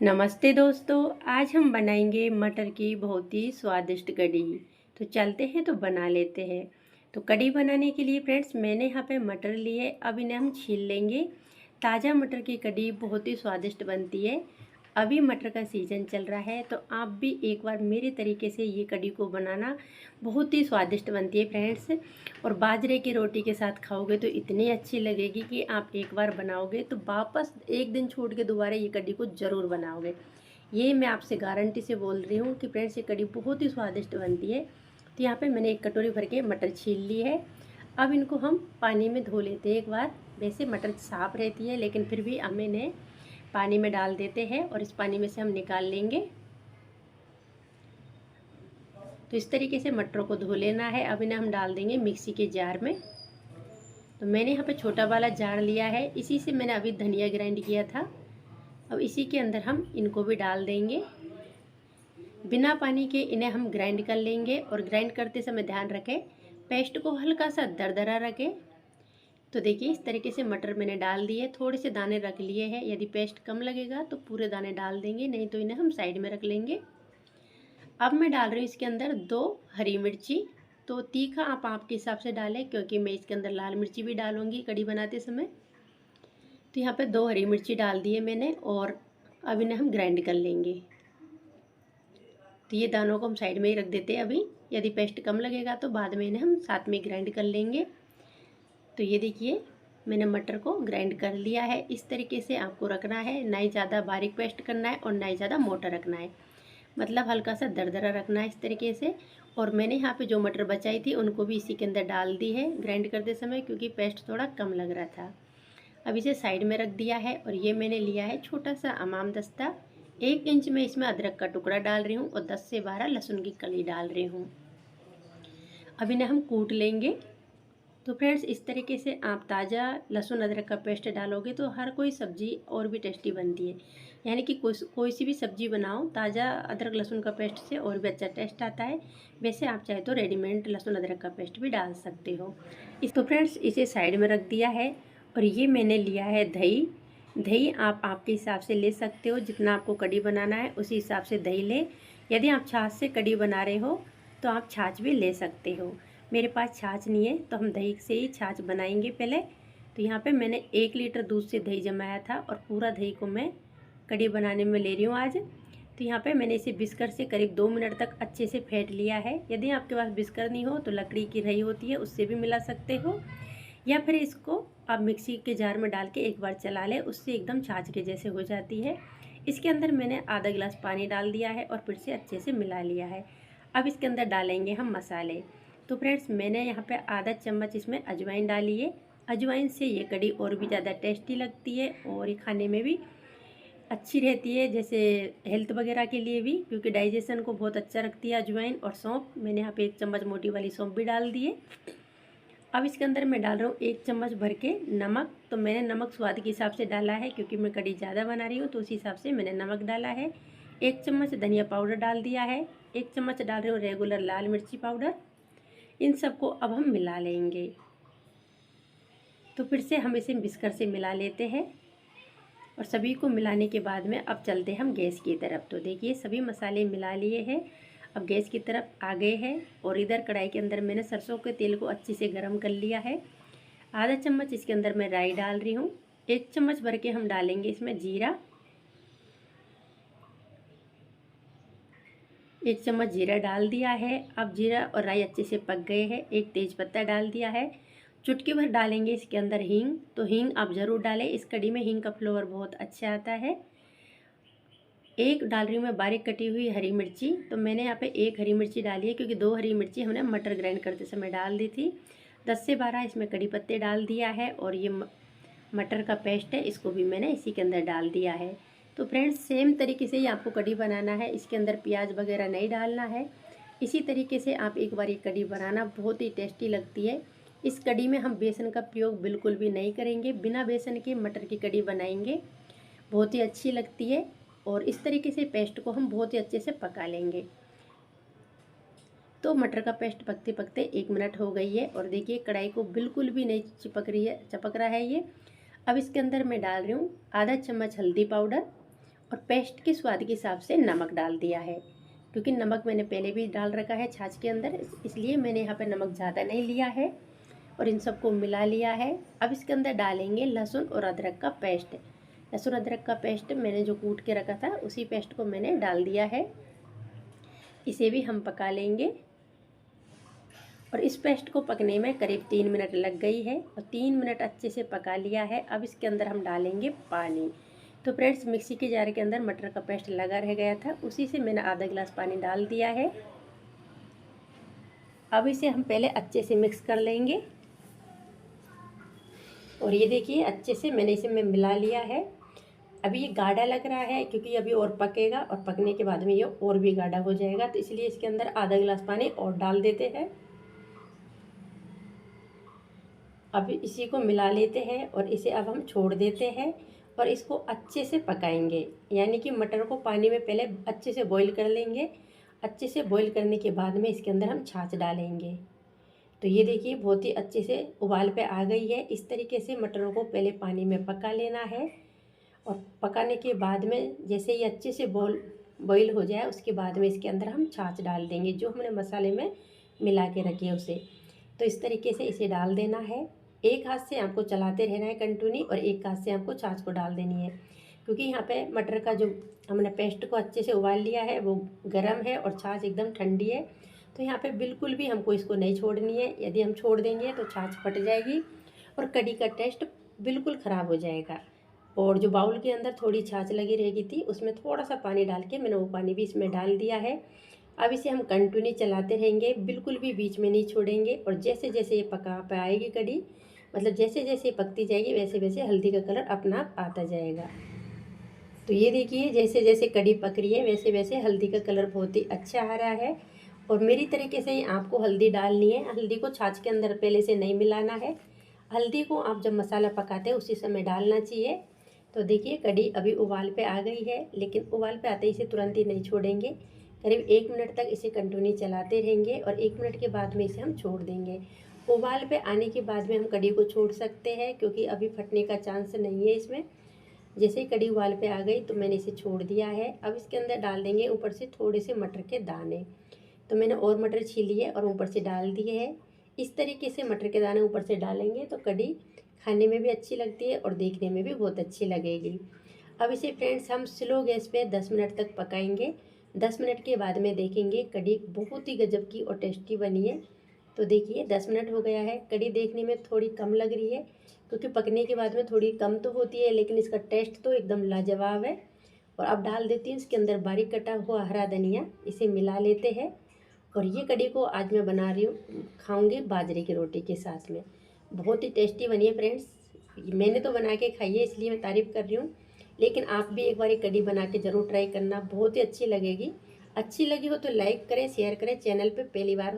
नमस्ते दोस्तों, आज हम बनाएंगे मटर की बहुत ही स्वादिष्ट कढ़ी। तो चलते हैं तो बना लेते हैं। तो कढ़ी बनाने के लिए फ्रेंड्स मैंने यहाँ पे मटर लिए, अब इन्हें हम छील लेंगे। ताज़ा मटर की कढ़ी बहुत ही स्वादिष्ट बनती है। अभी मटर का सीज़न चल रहा है तो आप भी एक बार मेरे तरीके से ये कढ़ी को बनाना, बहुत ही स्वादिष्ट बनती है फ्रेंड्स। और बाजरे की रोटी के साथ खाओगे तो इतनी अच्छी लगेगी कि आप एक बार बनाओगे तो वापस एक दिन छोड़ के दोबारा ये कढ़ी को ज़रूर बनाओगे। ये मैं आपसे गारंटी से बोल रही हूँ कि फ्रेंड्स ये कढ़ी बहुत ही स्वादिष्ट बनती है। तो यहाँ पे मैंने एक कटोरी भर के मटर छील ली है। अब इनको हम पानी में धो लेते हैं एक बार। वैसे मटर साफ़ रहती है लेकिन फिर भी हम इन्हें पानी में डाल देते हैं और इस पानी में से हम निकाल लेंगे। तो इस तरीके से मटरों को धो लेना है। अब इन्हें हम डाल देंगे मिक्सी के जार में। तो मैंने यहाँ पे छोटा वाला जार लिया है, इसी से मैंने अभी धनिया ग्राइंड किया था। अब इसी के अंदर हम इनको भी डाल देंगे। बिना पानी के इन्हें हम ग्राइंड कर लेंगे और ग्राइंड करते समय ध्यान रखें पेस्ट को हल्का सा दरदरा रखें। तो देखिए इस तरीके से मटर मैंने डाल दिए, थोड़े से दाने रख लिए हैं। यदि पेस्ट कम लगेगा तो पूरे दाने डाल देंगे, नहीं तो इन्हें हम साइड में रख लेंगे। अब मैं डाल रही हूँ इसके अंदर 2 हरी मिर्ची। तो तीखा आप आपके हिसाब से डालें, क्योंकि मैं इसके अंदर लाल मिर्ची भी डालूंगी कढ़ी बनाते समय। तो यहाँ पे 2 हरी मिर्ची डाल दिए मैंने और अब इन्हें हम ग्राइंड कर लेंगे। तो ये दानों को हम साइड में ही रख देते हैं अभी, यदि पेस्ट कम लगेगा तो बाद में इन्हें हम साथ में ग्राइंड कर लेंगे। तो ये देखिए मैंने मटर को ग्राइंड कर लिया है। इस तरीके से आपको रखना है, ना ही ज़्यादा बारीक पेस्ट करना है और ना ही ज़्यादा मोटा रखना है, मतलब हल्का सा दरदरा रखना है इस तरीके से। और मैंने यहाँ पे जो मटर बचाई थी उनको भी इसी के अंदर डाल दी है ग्राइंड करते समय, क्योंकि पेस्ट थोड़ा कम लग रहा था। अब इसे साइड में रख दिया है और ये मैंने लिया है छोटा सा अमाम दस्ता। 1 इंच में इसमें अदरक का टुकड़ा डाल रही हूँ और 10 से 12 लहसुन की कली डाल रही हूँ। अब इन्हें हम कूट लेंगे। तो फ्रेंड्स इस तरीके से आप ताज़ा लहसुन अदरक का पेस्ट डालोगे तो हर कोई सब्ज़ी और भी टेस्टी बनती है। यानी कि कोई सी भी सब्ज़ी बनाओ ताज़ा अदरक लहसुन का पेस्ट से और भी अच्छा टेस्ट आता है। वैसे आप चाहे तो रेडीमेड लहसुन अदरक का पेस्ट भी डाल सकते हो। इस तो फ्रेंड्स इसे साइड में रख दिया है। और ये मैंने लिया है दही। दही आप आपके हिसाब से ले सकते हो, जितना आपको कढ़ी बनाना है उसी हिसाब से दही ले। यदि आप छाछ से कढ़ी बना रहे हो तो आप छाछ भी ले सकते हो। मेरे पास छाछ नहीं है तो हम दही से ही छाछ बनाएंगे पहले। तो यहाँ पे मैंने 1 लीटर दूध से दही जमाया था और पूरा दही को मैं कढ़ी बनाने में ले रही हूँ आज। तो यहाँ पे मैंने इसे बिस्कर से करीब 2 मिनट तक अच्छे से फेंट लिया है। यदि आपके पास बिस्कर नहीं हो तो लकड़ी की रही होती है उससे भी मिला सकते हो, या फिर इसको आप मिक्सी के जार में डाल के एक बार चला लें, उससे एकदम छाछ के जैसे हो जाती है। इसके अंदर मैंने आधा गिलास पानी डाल दिया है और फिर से अच्छे से मिला लिया है। अब इसके अंदर डालेंगे हम मसाले। तो फ्रेंड्स मैंने यहाँ पे आधा चम्मच इसमें अजवाइन डाली है। अजवाइन से ये कढ़ी और भी ज़्यादा टेस्टी लगती है और ये खाने में भी अच्छी रहती है, जैसे हेल्थ वगैरह के लिए भी, क्योंकि डाइजेशन को बहुत अच्छा रखती है अजवाइन। और सौंफ मैंने यहाँ पे 1 चम्मच मोटी वाली सौंफ भी डाल दी है। अब इसके अंदर मैं डाल रहा हूँ 1 चम्मच भर के नमक। तो मैंने नमक स्वाद के हिसाब से डाला है, क्योंकि मैं कढ़ी ज़्यादा बना रही हूँ तो उसी हिसाब से मैंने नमक डाला है। 1 चम्मच धनिया पाउडर डाल दिया है। 1 चम्मच डाल रही हूँ रेगुलर लाल मिर्ची पाउडर। इन सबको अब हम मिला लेंगे। तो फिर से हम इसे बिस्कर से मिला लेते हैं और सभी को मिलाने के बाद में अब चलते हम गैस की तरफ। तो देखिए सभी मसाले मिला लिए हैं, अब गैस की तरफ आ गए हैं। और इधर कढ़ाई के अंदर मैंने सरसों के तेल को अच्छे से गर्म कर लिया है। आधा चम्मच इसके अंदर मैं राई डाल रही हूँ। 1 चम्मच भर के हम डालेंगे इसमें जीरा। 1 चम्मच जीरा डाल दिया है। अब जीरा और राई अच्छे से पक गए हैं। 1 तेज पत्ता डाल दिया है। चुटकी भर डालेंगे इसके अंदर हींग। तो हींग आप ज़रूर डालें, इस कढ़ी में हींग का फ्लेवर बहुत अच्छा आता है। 1 डाल रही हूँ मैं बारीक कटी हुई हरी मिर्ची। तो मैंने यहाँ पे 1 हरी मिर्ची डाली है, क्योंकि 2 हरी मिर्ची हमने मटर ग्राइंड करते समय डाल दी थी। 10 से 12 इसमें कड़ी पत्ते डाल दिया है और ये मटर का पेस्ट है इसको भी मैंने इसी के अंदर डाल दिया है। तो फ्रेंड्स सेम तरीके से ही आपको कढ़ी बनाना है, इसके अंदर प्याज वगैरह नहीं डालना है। इसी तरीके से आप एक बार ये कढ़ी बनाना, बहुत ही टेस्टी लगती है। इस कढ़ी में हम बेसन का प्रयोग बिल्कुल भी नहीं करेंगे, बिना बेसन के मटर की कढ़ी बनाएंगे, बहुत ही अच्छी लगती है। और इस तरीके से पेस्ट को हम बहुत ही अच्छे से पका लेंगे। तो मटर का पेस्ट पकते पकते 1 मिनट हो गई है और देखिए कढ़ाई को बिल्कुल भी नहीं चिपक रहा है ये। अब इसके अंदर मैं डाल रही हूँ आधा चम्मच हल्दी पाउडर और पेस्ट के स्वाद के हिसाब से नमक डाल दिया है, क्योंकि नमक मैंने पहले भी डाल रखा है छाछ के अंदर, इसलिए मैंने यहाँ पे नमक ज़्यादा नहीं लिया है। और इन सबको मिला लिया है। अब इसके अंदर डालेंगे लहसुन और अदरक का पेस्ट। लहसुन अदरक का पेस्ट मैंने जो कूट के रखा था उसी पेस्ट को मैंने डाल दिया है। इसे भी हम पका लेंगे। और इस पेस्ट को पकने में करीब 3 मिनट लग गई है और 3 मिनट अच्छे से पका लिया है। अब इसके अंदर हम डालेंगे पानी। तो फ्रेंड्स, मिक्सी के जार के अंदर मटर का पेस्ट लगा रह गया था, उसी से मैंने आधा गिलास पानी डाल दिया है। अब इसे हम पहले अच्छे से मिक्स कर लेंगे। और ये देखिए अच्छे से मैंने इसे मिला लिया है। अभी ये गाढ़ा लग रहा है क्योंकि अभी और पकेगा और पकने के बाद में ये और भी गाढ़ा हो जाएगा, तो इसलिए इसके अंदर आधा गिलास पानी और डाल देते हैं। अब इसी को मिला लेते हैं और इसे अब हम छोड़ देते हैं और इसको अच्छे से पकाएंगे। यानी कि मटर को पानी में पहले अच्छे से बॉईल कर लेंगे। अच्छे से बॉईल करने के बाद में इसके अंदर हम छाछ डालेंगे। तो ये देखिए बहुत ही अच्छे से उबाल पे आ गई है। इस तरीके से मटरों को पहले पानी में पका लेना है और पकाने के बाद में जैसे ये अच्छे से बॉईल हो जाए उसके बाद में इसके अंदर हम छाछ डाल देंगे, जो हमने मसाले में मिला के रखी है उसे। तो इस तरीके से इसे डाल देना है। एक हाथ से आपको चलाते रहना है कंटिन्यू और एक हाथ से आपको छाछ को डाल देनी है, क्योंकि यहाँ पे मटर का जो हमने पेस्ट को अच्छे से उबाल लिया है वो गर्म है और छाछ एकदम ठंडी है। तो यहाँ पे बिल्कुल भी हमको इसको नहीं छोड़नी है। यदि हम छोड़ देंगे तो छाछ फट जाएगी और कढ़ी का टेस्ट बिल्कुल ख़राब हो जाएगा। और जो बाउल के अंदर थोड़ी छाछ लगी रहेगी थी उसमें थोड़ा सा पानी डाल के मैंने वो पानी भी इसमें डाल दिया है। अब इसे हम कंटिन्यू चलाते रहेंगे, बिल्कुल भी बीच में नहीं छोड़ेंगे। और जैसे जैसे ये पका पाएगी कढ़ी, मतलब जैसे जैसे पकती जाएगी वैसे वैसे हल्दी का कलर अपना आप आता जाएगा। तो ये देखिए जैसे जैसे कढ़ी पक रही है वैसे वैसे हल्दी का कलर बहुत ही अच्छा आ रहा है। और मेरी तरीके से आपको हल्दी डालनी है। हल्दी को छाछ के अंदर पहले से नहीं मिलाना है। हल्दी को आप जब मसाला पकाते हैं उसी समय डालना चाहिए। तो देखिए कढ़ी अभी उबाल पे आ गई है, लेकिन उबाल पे आते ही इसे तुरंत ही नहीं छोड़ेंगे। करीब 1 मिनट तक इसे कंटिन्यू चलाते रहेंगे और 1 मिनट के बाद में इसे हम छोड़ देंगे। उबाल पे आने के बाद में हम कढ़ी को छोड़ सकते हैं, क्योंकि अभी फटने का चांस नहीं है इसमें। जैसे ही कढ़ी उबाल पे आ गई तो मैंने इसे छोड़ दिया है। अब इसके अंदर डाल देंगे ऊपर से थोड़े से मटर के दाने। तो मैंने और मटर छील लिए और ऊपर से डाल दिए हैं। इस तरीके से मटर के दाने ऊपर से डालेंगे तो कढ़ी खाने में भी अच्छी लगती है और देखने में भी बहुत अच्छी लगेगी। अब इसे फ्रेंड्स हम स्लो गैस पे 10 मिनट तक पकाएंगे। 10 मिनट के बाद में देखेंगे कढ़ी बहुत ही गजब की और टेस्टी बनी है। तो देखिए 10 मिनट हो गया है। कढ़ी देखने में थोड़ी कम लग रही है, क्योंकि पकने के बाद में थोड़ी कम तो होती है, लेकिन इसका टेस्ट तो एकदम लाजवाब है। और अब डाल देती हूँ इसके अंदर बारीक कटा हुआ हरा धनिया। इसे मिला लेते हैं। और ये कढ़ी को आज मैं बना रही हूँ, खाऊंगी बाजरे की रोटी के साथ में। बहुत ही टेस्टी बनी है फ्रेंड्स। मैंने तो बना के खाई है इसलिए मैं तारीफ़ कर रही हूँ, लेकिन आप भी एक बार कढ़ी बना के ज़रूर ट्राई करना, बहुत ही अच्छी लगेगी। अच्छी लगी हो तो लाइक करें, शेयर करें। चैनल पे पहली बार हो